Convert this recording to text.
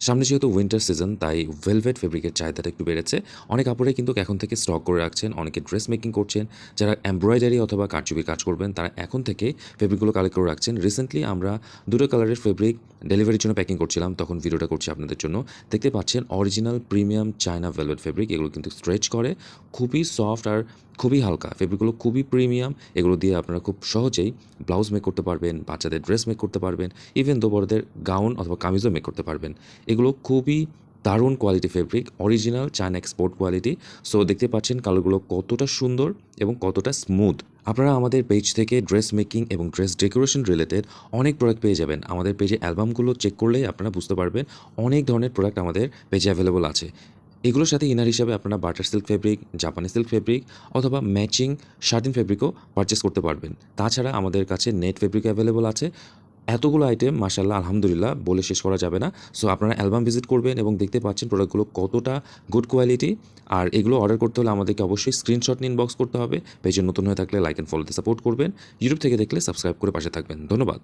সামনে যেহেতু winter season তাই ভেলভেট ফেব্রিকের চাহিদাটা একটু বেড়েছে। অনেক কাপড়ে কিন্তু এখন থেকে স্টক করে রাখছেন, অনেকে ড্রেস মেকিং করছেন, যারা এমব্রয়ডারি অথবা কারচুপির কাজ করবেন তারা এখন থেকে ফেব্রিকগুলো কালেক্ট করে রাখছেন। রিসেন্টলি আমরা দুটো কালারের ফেব্রিক ডেলিভারির জন্য প্যাকিং করছিলাম, তখন ভিডিওটা করছি আপনাদের জন্য। দেখতে পাচ্ছেন original premium China velvet fabric, এগুলো কিন্তু স্ট্রেচ করে, খুবই সফট আর খুবই হালকা। ফেব্রিকগুলো খুবই প্রিমিয়াম, এগুলো দিয়ে আপনারা খুব সহজেই ব্লাউজ মেক করতে পারবেন, বাচ্চাদের ড্রেস মেক করতে পারবেন, ইভেন দো বড়দের গাউন অথবা কামিজও মেক করতে পারবেন। এগুলো খুবই দারুণ quality fabric, original China export quality. So দেখতে পাচ্ছেন কালারগুলো কতটা সুন্দর এবং কতটা স্মুথ। আপনারা আমাদের পেজ থেকে ড্রেস মেকিং এবং ড্রেস ডেকোরেশন রিলেটেড অনেক প্রোডাক্ট পেয়ে যাবেন। আমাদের পেজে অ্যালবামগুলো চেক করলেই আপনারা বুঝতে পারবেন অনেক ধরনের প্রোডাক্ট আমাদের পেজে অ্যাভেলেবল আছে। এগুলোর সাথে ইনার হিসাবে আপনারা বাটার সিল্ক ফেব্রিক, জাপানি সিল্ক ফেব্রিক অথবা ম্যাচিং শার্টিন ফেব্রিকও পারচেস করতে পারবেন। তাছাড়া আমাদের কাছে নেট ফেব্রিক অ্যাভেলেবল আছে। এতগুলো আইটেম মাশাআল্লাহ আলহামদুলিল্লাহ বলে শেষ করা যাবে না। সো আপনারা অ্যালবাম ভিজিট করবেন এবং দেখতে পাচ্ছেন প্রোডাক্টগুলো কতটা গুড কোয়ালিটি। আর এগুলো অর্ডার করতে হলে আমাদেরকে অবশ্যই স্ক্রিনশট নিয়ে ইনবক্স করতে হবে। পেজে নতুন হয়ে থাকলে লাইক অ্যান্ড ফলোতে সাপোর্ট করবেন। ইউটিউব থেকে দেখলে সাবস্ক্রাইব করে পাশে থাকবেন। ধন্যবাদ।